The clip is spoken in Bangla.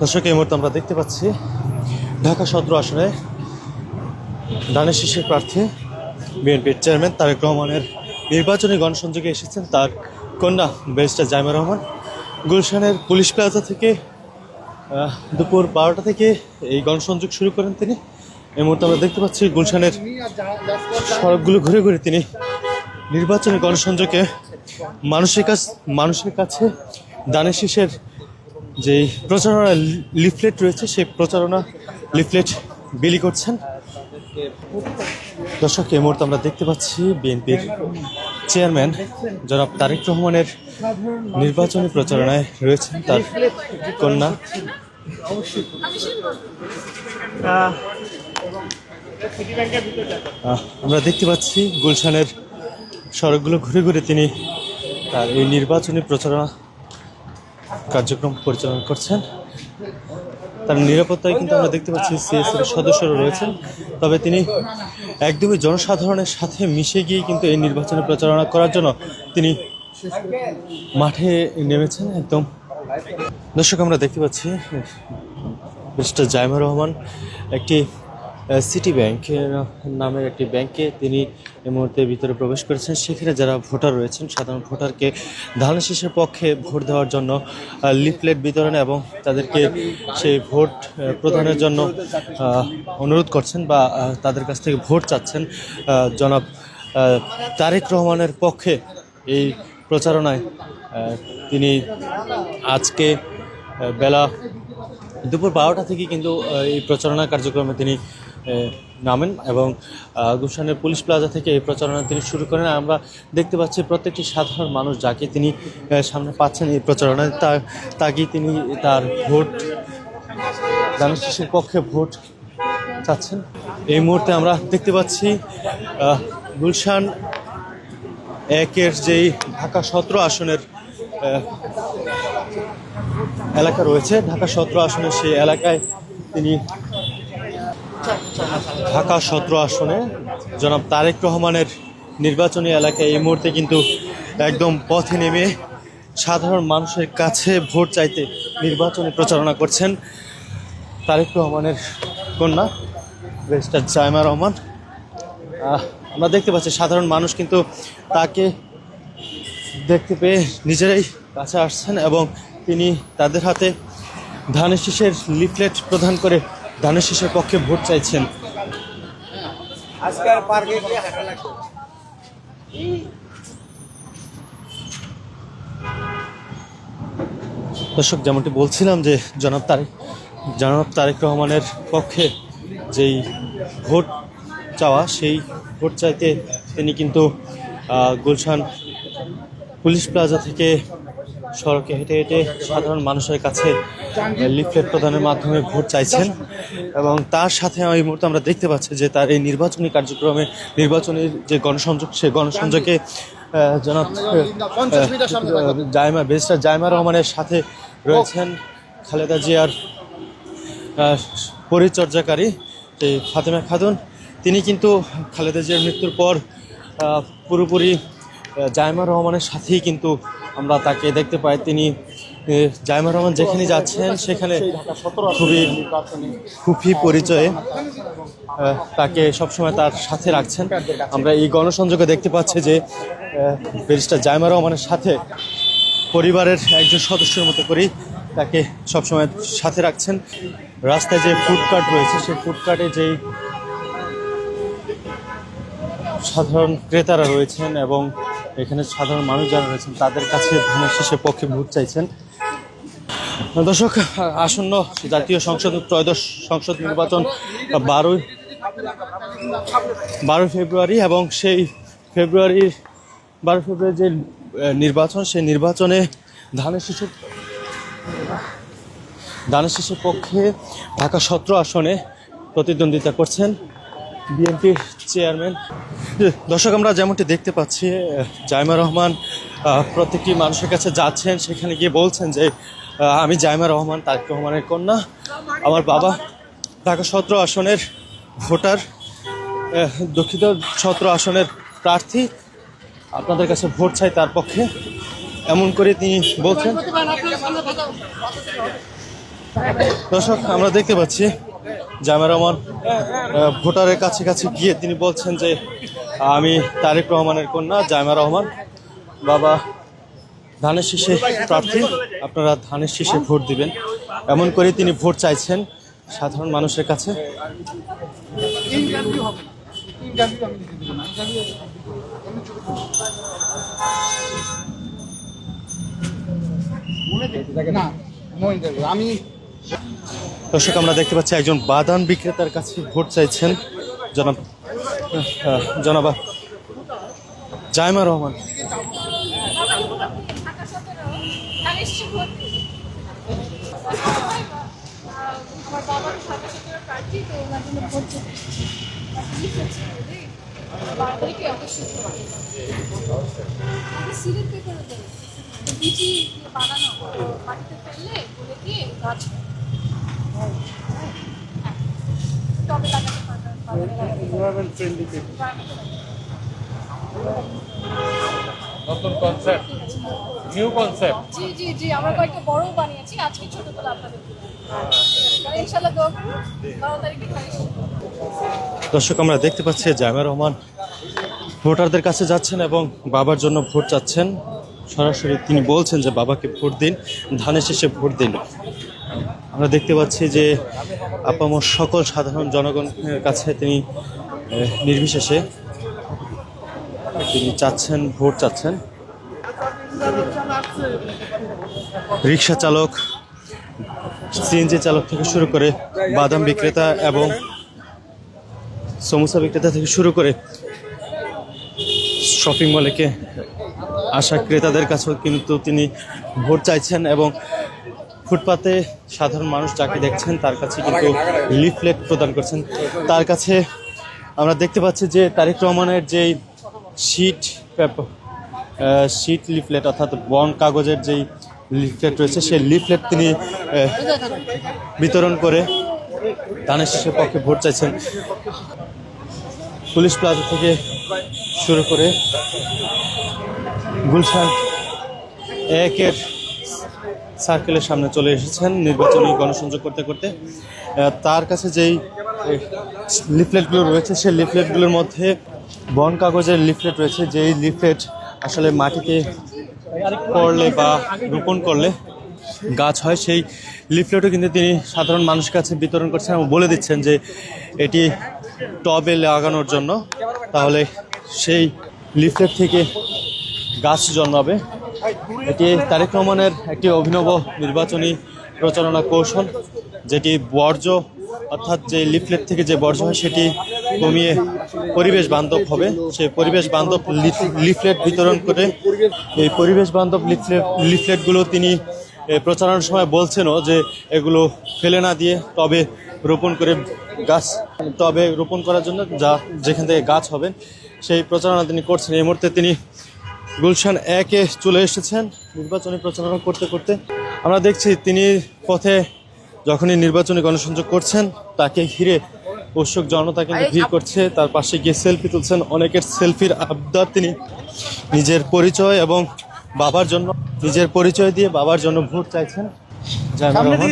দর্শক, এই মুহূর্তে আমরা দেখতে পাচ্ছি ঢাকা 17 আসনে ধানের শীষের প্রার্থী বিএনপির চেয়ারম্যান তারেক রহমানের নির্বাচনী গণসংযোগে এসেছেন তার কন্যা ব্যারিস্টার জাইমা রহমান। গুলশানের পুলিশ প্লাজা থেকে দুপুর 12টা থেকে এই গণসংযোগ শুরু করেন তিনি। এই মুহূর্তে আমরা দেখতে পাচ্ছি গুলশানের সড়কগুলো ঘুরে ঘুরে তিনি নির্বাচনী গণসংযোগে মানুষের কাছে ধানের শীষের যে প্রচারণা লিফলেট রয়েছে সেই প্রচারণা লিফলেট বিলি করছেন। দর্শক, এই মুহূর্তে আমরা দেখতে পাচ্ছি বিএনপির চেয়ারম্যান জনাব তারেক রহমানের নির্বাচনী প্রচারণায় রয়েছেন তার কন্যা। আমরা দেখতে পাচ্ছি গুলশানের সড়কগুলো ঘুরে ঘুরে তিনি তার এই নির্বাচনী প্রচারণা কার্যক্রম পরিচালনা করছেন। তার নিরাপত্তায় কিন্তু আমরা দেখতে পাচ্ছি সিএসএফের সদস্যরা রয়েছেন, তবে তিনি একদমই জনসাধারণের সাথে মিশে গিয়ে কিন্তু এই নির্বাচনী প্রচারণা করার জন্য তিনি মাঠে নেমেছেন একদম। দর্শক, আমরা দেখতে পাচ্ছি ব্যারিস্টার জাইমা রহমান একটি সিটি ব্যাংক নামের একটি ব্যাংকে তিনি এই মুহূর্তে ভিতরে প্রবেশ করেছেন। সেখানে যারা ভোটার রয়েছেন, সাধারণ ভোটারকে ধানের শীষের পক্ষে ভোট দেওয়ার জন্য লিফলেট বিতরণ এবং তাদেরকে সেই ভোট প্রদানের জন্য অনুরোধ করছেন বা তাদের কাছ থেকে ভোট চাচ্ছেন। জনাব তারেক রহমানের পক্ষে এই প্রচারণায় তিনি আজকে বেলা দুপুর 12টা থেকে কিন্তু এই প্রচারণা কার্যক্রমে তিনি নামেন এবং গুলশানের পুলিশ প্লাজা থেকে এই প্রচারণা তিনি শুরু করেন। আমরা দেখতে পাচ্ছি প্রত্যেকটি সাধারণ মানুষ যাকে তিনি সামনে পাচ্ছেন এই প্রচারণায় তাকেই তিনি তার ভোট ধানের শীষের পক্ষে ভোট চাচ্ছেন। এই মুহূর্তে আমরা দেখতে পাচ্ছি গুলশান 1-এর যেই ঢাকা 17 আসনের এলাকা রয়েছে, ঢাকা 17 আসনের সেই এলাকায় তিনি ঢাকা 17 আসনে জনাব তারেক রহমানের নির্বাচনী এলাকায় এই মুহূর্তে কিন্তু একদম পথে নেমে সাধারণ মানুষের কাছে ভোট চাইতে নির্বাচনী প্রচারণা করছেন তারেক রহমানের কন্যা ব্যারিস্টার জাইমা রহমান। আমরা দেখতে পাচ্ছি সাধারণ মানুষ কিন্তু তাকে দেখতে পেয়ে নিজেরাই কাছে আসছেন এবং তিনি তাদের হাতে ধানের শীষের লিফলেট প্রদান করে ধানের শীষের পক্ষে ভোট চাইছেন। দর্শক, যেমনটি বলছিলাম যে জনাব তারেক রহমানের পক্ষে যেই ভোট চাওয়া, সেই ভোট চাইতে তিনি কিন্তু গুলশান পুলিশ প্লাজা থেকে সড়কে হেঁটে হেঁটে সাধারণ মানুষের কাছে লিফলেট প্রদানের মাধ্যমে ভোট চাইছেন এবং তার সাথে এই মুহূর্তে আমরা দেখতে পাচ্ছি যে তার এই নির্বাচনী কার্যক্রমে নির্বাচনের যে গণসংযোগ, সেই গণসংযোগে জনাব ব্যারিস্টার জাইমা রহমানের সাথে রয়েছেন খালেদা জিয়ার পরিচর্যাকারী এই ফাতেমা খাতুন। তিনি কিন্তু খালেদা জিয়ার মৃত্যুর পর পুরোপুরি জাইমা রহমানের সাথেই কিন্তু আমরা তাকে দেখতে পাই। তিনি জাইমা রহমান যেখানে যাচ্ছেন সেখানে খুবই পরিচয়ে তাকে সবসময় তার সাথে রাখছেন। আমরা এই গণসংযোগে দেখতে পাচ্ছি যে ব্যারিস্টার জাইমা রহমানের সাথে পরিবারের একজন সদস্যের মতো করেই তাকে সবসময় সাথে রাখছেন। রাস্তায় যে ফুডকার্ট রয়েছে, সেই ফুডকার্টে যেই সাধারণ ক্রেতারা রয়েছেন এবং এখানে সাধারণ মানুষ যারা রয়েছেন তাদের কাছে ধানের শীষের পক্ষে ভোট চাইছেন। দর্শক, আসন্ন জাতীয় সংসদ ত্রয়োদশ সংসদ নির্বাচন 12 ফেব্রুয়ারি এবং সেই 12 ফেব্রুয়ারি যে নির্বাচন, সেই নির্বাচনে ধানের শীষের পক্ষে ঢাকা 17 আসনে প্রতিদ্বন্দ্বিতা করছেন বিএনপির চেয়ারম্যান। দর্শক, আমরা যেমনটি দেখতে পাচ্ছি জাইমা রহমান প্রত্যেকটি মানুষের কাছে যাচ্ছেন, সেখানে গিয়ে বলছেন যে আমি জাইমা রহমান, তারেক রহমানের কন্যা, আমার বাবা ঢাকা 17 আসনের ভোটার, দক্ষিণ 17 আসনের প্রার্থী, আপনাদের কাছে ভোট চাই তার পক্ষে, এমন করে তিনি বলছেন। দর্শক, আমরা দেখতে পাচ্ছি জামিয়া রহমান ভোটারের কাছে কাছে গিয়ে তিনি বলছেন যে আমি তারেক রহমানের কন্যা জামিয়া রহমান, বাবা ধানের শীষে প্রার্থী, আপনারা ধানের শীষে ভোট দিবেন, এমন করে তিনি ভোট চাইছেন সাধারণ মানুষের কাছে। দর্শক, আমরা দেখতে পাচ্ছি একজন বাদাম বিক্রেতার কাছে ভোট চাইছেন জনাবা জামিয়া রহমান। আমার বাবার ঢাকা শহরের প্রার্থী, তো ওনার জন্য ভোট বাড়ি অবশ্যই সিলেট পেপারে দেয় বিচি বানানো মাটিতে ফেললে বলে গিয়ে গাছ টবে লাগাতে নতুন কনসেপ্ট, নিউ কনসেপ্ট। জি জি জি, আমরা কয়েকটা বড়ও বানিয়েছি, আজকে ছোটবেলা আপনাদের ইনশাল্লাহ দোয়া করুন 12 তারিখে খালি। দর্শক, আমরা দেখতে পাচ্ছি জামিয়া রহমান ভোটারদের কাছে যাচ্ছেন এবং বাবার জন্য ভোট চাচ্ছেন। সরাসরি তিনি বলছেন যে বাবাকে ভোট দিন, ধানের শীষে ভোট দিন। আমরা দেখতে পাচ্ছি যে আপামর সকল সাধারণ জনগণের কাছে তিনি নির্বিশেষে তিনি চাচ্ছেন, ভোট চাচ্ছেন। রিক্সা চালক, সিএনজি চালক থেকে শুরু করে বাদাম বিক্রেতা এবং সমোসা বিক্রেতা থেকে শুরু করে শপিং মলেকে আসা ক্রেতাদের কাছেও কিন্তু তিনি ভোট চাইছেন এবং ফুটপাতে সাধারণ মানুষ যাকে দেখছেন তার কাছে কিন্তু লিফলেট প্রদান করছেন। তার কাছে আমরা দেখতে পাচ্ছি যে তারেক রহমানের যেই শিট লিফলেট অর্থাৎ বন্ড কাগজের যেই লিফলেট রয়েছে সেই লিফলেট তিনি বিতরণ করে ধানের শীষের পক্ষে ভোট চাইছেন। পুলিশ প্লাজা থেকে শুরু করে গুলশান একের সার্কেলের সামনে চলে এসেছেন নির্বাচনী গণসংযোগ করতে করতে। তার কাছে যেই লিফলেটগুলো রয়েছে সেই লিফলেটগুলোর মধ্যে বন কাগজের লিফলেট রয়েছে, যেই লিফলেট আসলে মাটিতে পড়লে বা রোপণ করলে গাছ হয়, সেই লিফলেটও কিন্তু তিনি সাধারণ মানুষের কাছে বিতরণ করছেন এবং বলে দিচ্ছেন যে এটি টবে লাগানোর জন্য, তাহলে সেই লিফলেট থেকে গাছ জন্মাবে। এটি তারেক রহমানের একটি অভিনব নির্বাচনী প্রচারণা কৌশল, যেটি বর্জ্য অর্থাৎ যে লিফলেট থেকে যে বর্জ্য হয় সেটি কমিয়ে পরিবেশ বান্ধব হবে। সেই পরিবেশ বান্ধব লিফলেট বিতরণ করে এই পরিবেশ বান্ধব লিফলেটগুলো তিনি প্রচারণার সময় বলছেনও যে এগুলো ফেলে না দিয়ে টবে রোপণ করে টবে রোপণ করার জন্য যেখান থেকে গাছ হবে সেই প্রচারণা তিনি করছেন। এই মুহূর্তে তিনি গুলশান একে চলে এসেছেন নির্বাচনী প্রচারণা করতে করতে। আমরা দেখছি তিনি পথে যখনই নির্বাচনী গণসংযোগ করছেন তাকে ঘিরে উৎসুক জনতা কিন্তু ভিড় করছে, তার পাশে গিয়ে সেলফি তুলছেন। অনেকের সেলফির আবদার তিনি নিজের পরিচয় এবং বাবার জন্য, নিজের পরিচয় দিয়ে বাবার জন্য ভোট চাইছেন। জামিয়া রহমান।